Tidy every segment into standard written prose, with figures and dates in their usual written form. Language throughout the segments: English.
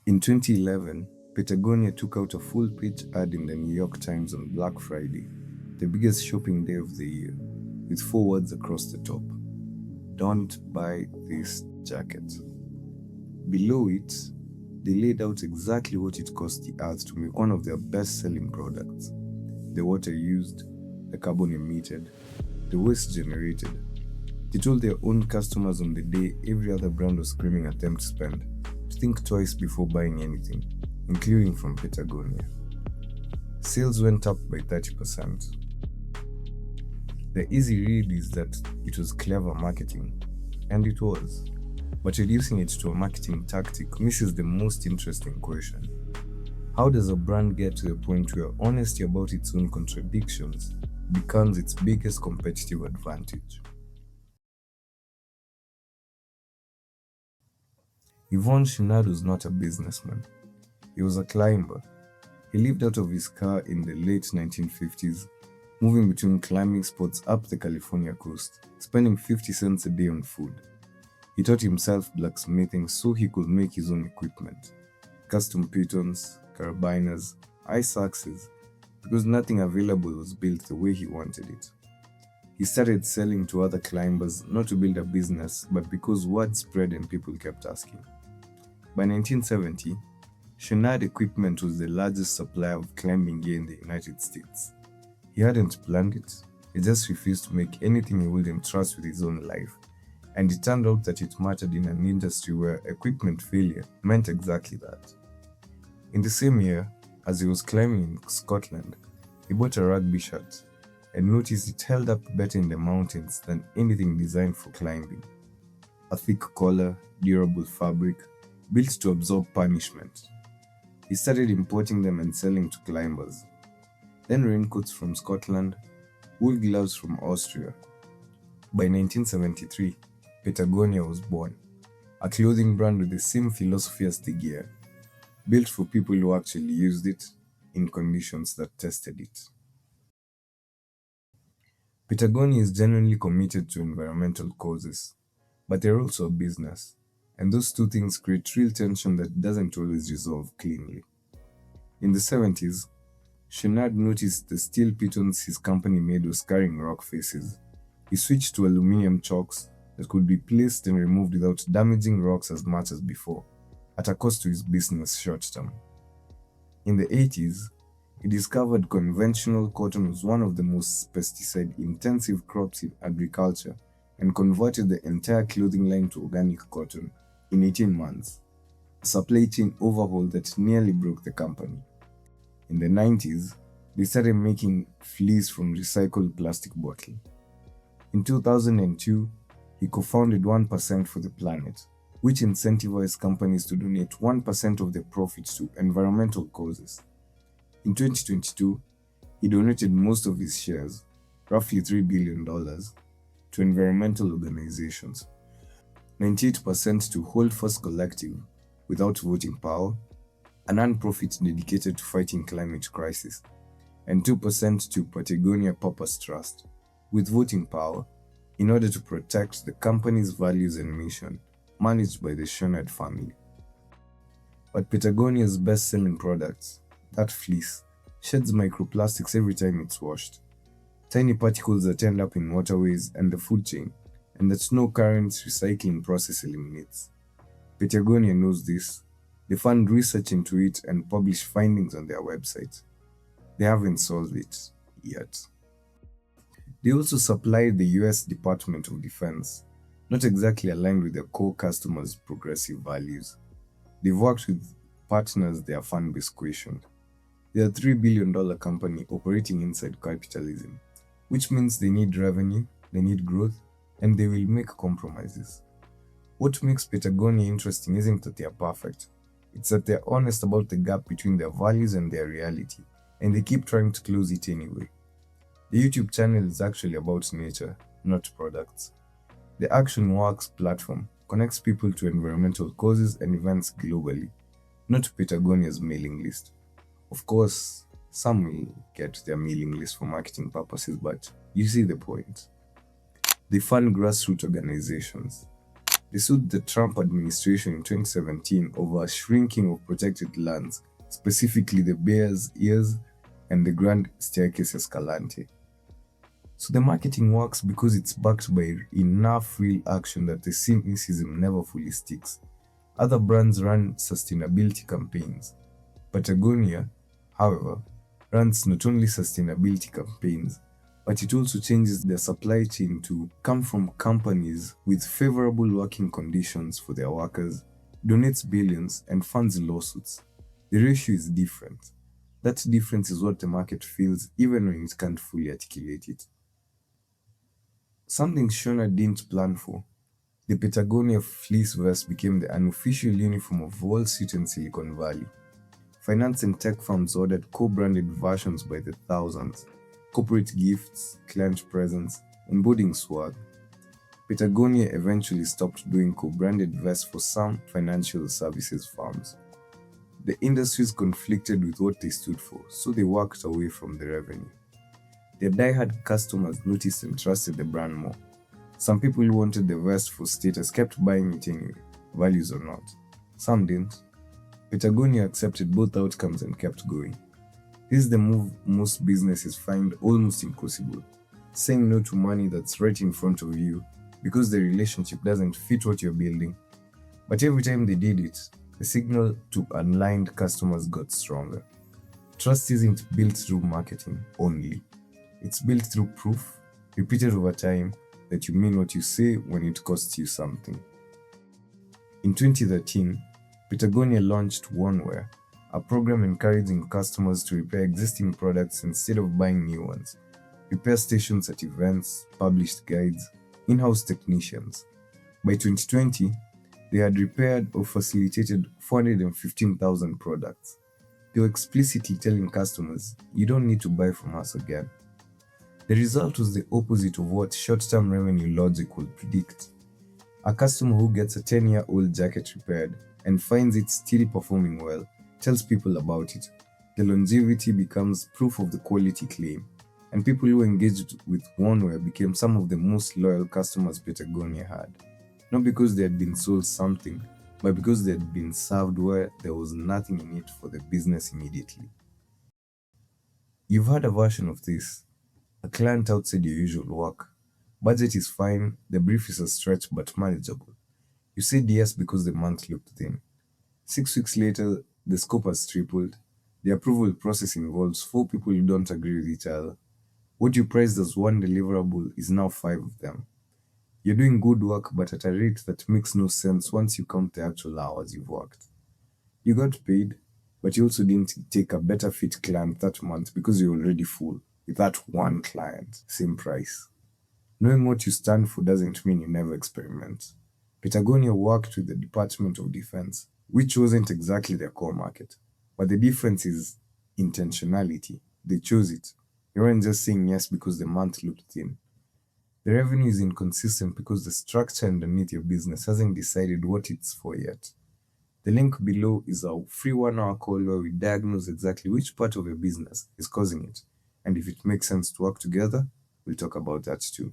In 2011, Patagonia took out a full-page ad in the New York Times on Black Friday, the biggest shopping day of the year, with 4 words across the top: "Don't buy this jacket." Below it, they laid out exactly what it cost the Earth to make one of their best-selling products: the water used, the carbon emitted, the waste generated. They told their own customers on the day every other brand was screaming at them to spend, to think twice before buying anything, including from Patagonia. Sales went up by 30%. The easy read is that it was clever marketing, and it was. But reducing it to a marketing tactic misses the most interesting question. How does a brand get to the point where honesty about its own contradictions becomes its biggest competitive advantage? Yvon Chouinard was not a businessman. He was a climber. He lived out of his car in the late 1950s, moving between climbing spots up the California coast, spending 50 cents a day on food. He taught himself blacksmithing so he could make his own equipment: custom pitons, carabiners, ice axes, because nothing available was built the way he wanted it. He started selling to other climbers not to build a business, but because word spread and people kept asking. By 1970, Chouinard Equipment was the largest supplier of climbing gear in the United States. He hadn't planned it, he just refused to make anything he wouldn't trust with his own life. And it turned out that it mattered in an industry where equipment failure meant exactly that. In the same year, as he was climbing in Scotland, he bought a rugby shirt and noticed it held up better in the mountains than anything designed for climbing. A thick collar, durable fabric, built to absorb punishment. He started importing them and selling to climbers. Then raincoats from Scotland, wool gloves from Austria. By 1973, Patagonia was born, a clothing brand with the same philosophy as the gear, built for people who actually used it in conditions that tested it. Patagonia is genuinely committed to environmental causes, but they're also a business, and those two things create real tension that doesn't always resolve cleanly. In the 70s, Chouinard noticed the steel pitons his company made was carrying rock faces. He switched to aluminum chocks that could be placed and removed without damaging rocks as much as before, at a cost to his business short term. In the 80s, he discovered conventional cotton was one of the most pesticide-intensive crops in agriculture and converted the entire clothing line to organic cotton in 18 months, a supply chain overhaul that nearly broke the company. In the 90s, they started making fleece from recycled plastic bottle. In 2002, he co-founded 1% for the Planet, which incentivized companies to donate 1% of their profits to environmental causes. In 2022, he donated most of his shares, roughly $3 billion, to environmental organizations, 98% to Hold First Collective, without voting power, a non-profit dedicated to fighting climate crisis, and 2% to Patagonia Purpose Trust, with voting power, in order to protect the company's values and mission, managed by the Chouinard family. But Patagonia's best-selling products, that fleece, sheds microplastics every time it's washed. Tiny particles that end up in waterways and the food chain, and that no current recycling process eliminates. Patagonia knows this. They fund research into it and publish findings on their website. They haven't solved it yet. They also supply the US Department of Defense, not exactly aligned with their core customers' progressive values. They've worked with partners their fan base questioned. They're a $3 billion company operating inside capitalism, which means they need revenue, they need growth, and they will make compromises. What makes Patagonia interesting isn't that they're perfect, it's that they're honest about the gap between their values and their reality, and they keep trying to close it anyway. The YouTube channel is actually about nature, not products. The Action Works platform connects people to environmental causes and events globally, not Patagonia's mailing list. Of course, some will get their mailing list for marketing purposes, but you see the point. They fund grassroots organizations. They sued the Trump administration in 2017 over a shrinking of protected lands, specifically the Bears Ears and the Grand Staircase Escalante. So the marketing works because it's backed by enough real action that the cynicism never fully sticks. Other brands run sustainability campaigns. Patagonia, however, runs not only sustainability campaigns, but it also changes their supply chain to come from companies with favorable working conditions for their workers, donates billions, and funds lawsuits. The ratio is different. That difference is what the market feels even when it can't fully articulate it. Something Shona didn't plan for. The Patagonia fleece vest became the unofficial uniform of Wall Street and Silicon Valley. Finance and tech firms ordered co-branded versions by the thousands. Corporate gifts, client presents, and boarding swag. Patagonia eventually stopped doing co-branded vests for some financial services firms. The industries conflicted with what they stood for, so they walked away from the revenue. Their die-hard customers noticed and trusted the brand more. Some people who wanted the vest for status kept buying it anyway, values or not. Some didn't. Patagonia accepted both outcomes and kept going. This is the move most businesses find almost impossible. Saying no to money that's right in front of you because the relationship doesn't fit what you're building. But every time they did it, the signal to aligned customers got stronger. Trust isn't built through marketing only. It's built through proof, repeated over time, that you mean what you say when it costs you something. In 2013, Patagonia launched OneWare, a program encouraging customers to repair existing products instead of buying new ones. Repair stations at events, published guides, in-house technicians. By 2020, they had repaired or facilitated 415,000 products. They were explicitly telling customers, you don't need to buy from us again. The result was the opposite of what short-term revenue logic would predict. A customer who gets a 10-year-old jacket repaired and finds it still performing well tells people about it. The longevity becomes proof of the quality claim, and people who engaged with OneWare became some of the most loyal customers Patagonia had. Not because they had been sold something, but because they had been served where there was nothing in it for the business immediately. You've heard a version of this. A client outside your usual work. Budget is fine, the brief is a stretch but manageable. You said yes because the month looked thin. 6 weeks later, the scope has tripled. The approval process involves 4 people who don't agree with each other. What you priced as one deliverable is now 5 of them. You're doing good work but at a rate that makes no sense once you count the actual hours you've worked. You got paid, but you also didn't take a better fit client that month because you're already full with that one client, same price. Knowing what you stand for doesn't mean you never experiment. Patagonia worked with the Department of Defense, which wasn't exactly their core market. But the difference is intentionality. They chose it. They weren't just saying yes because the month looked thin. The revenue is inconsistent because the structure underneath your business hasn't decided what it's for yet. The link below is a free 1 hour call where we diagnose exactly which part of your business is causing it. And if it makes sense to work together, we'll talk about that too.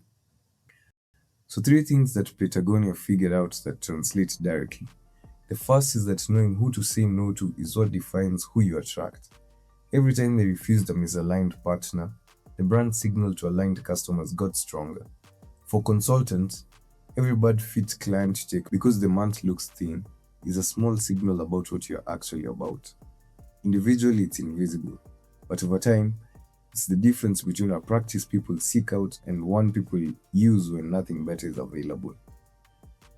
So 3 things that Patagonia figured out that translate directly. The first is that knowing who to say no to is what defines who you attract. Every time they refused a misaligned partner, the brand signal to aligned customers got stronger. For consultants, every bad fit client you take because the month looks thin is a small signal about what you're actually about. Individually, it's invisible, but over time, it's the difference between a practice people seek out and one people use when nothing better is available.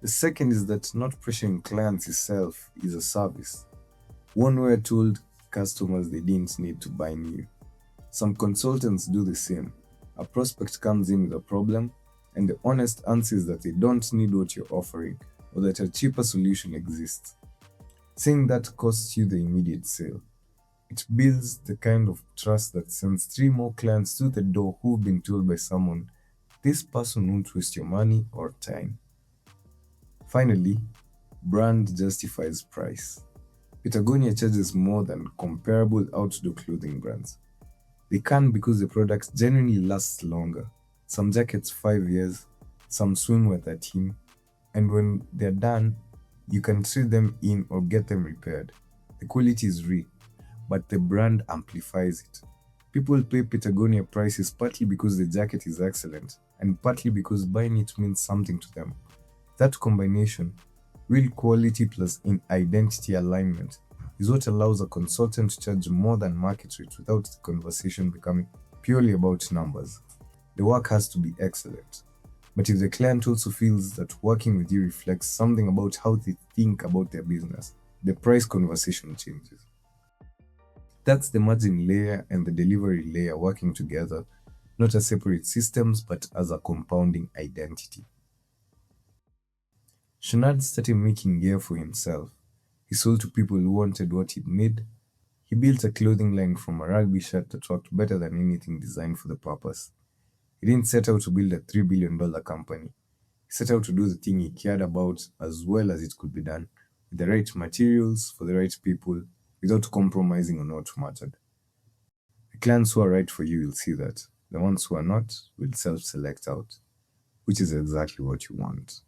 The second is that not pressuring clients itself is a service. OneWare told customers they didn't need to buy new. Some consultants do the same. A prospect comes in with a problem, and the honest answer is that they don't need what you're offering or that a cheaper solution exists. Saying that costs you the immediate sale. It builds the kind of trust that sends 3 more clients to the door who've been told by someone, this person won't waste your money or time. Finally, brand justifies price. Patagonia charges more than comparable outdoor clothing brands. They can because the products genuinely last longer. Some jackets 5 years, some swimwear 13, And when they're done, you can trade them in or get them repaired. The quality is real, but the brand amplifies it. People pay Patagonia prices partly because the jacket is excellent, and partly because buying it means something to them. That combination, real quality plus in identity alignment, is what allows a consultant to charge more than market rate without the conversation becoming purely about numbers. The work has to be excellent. But if the client also feels that working with you reflects something about how they think about their business, the price conversation changes. That's the margin layer and the delivery layer working together, not as separate systems, but as a compounding identity. Shanad started making gear for himself. He sold to people who wanted what he'd made. He built a clothing line from a rugby shirt that worked better than anything designed for the purpose. He didn't set out to build a $3 billion company. He set out to do the thing he cared about as well as it could be done, with the right materials for the right people, without compromising on what mattered. The clients who are right for you will see that. The ones who are not will self select out, which is exactly what you want.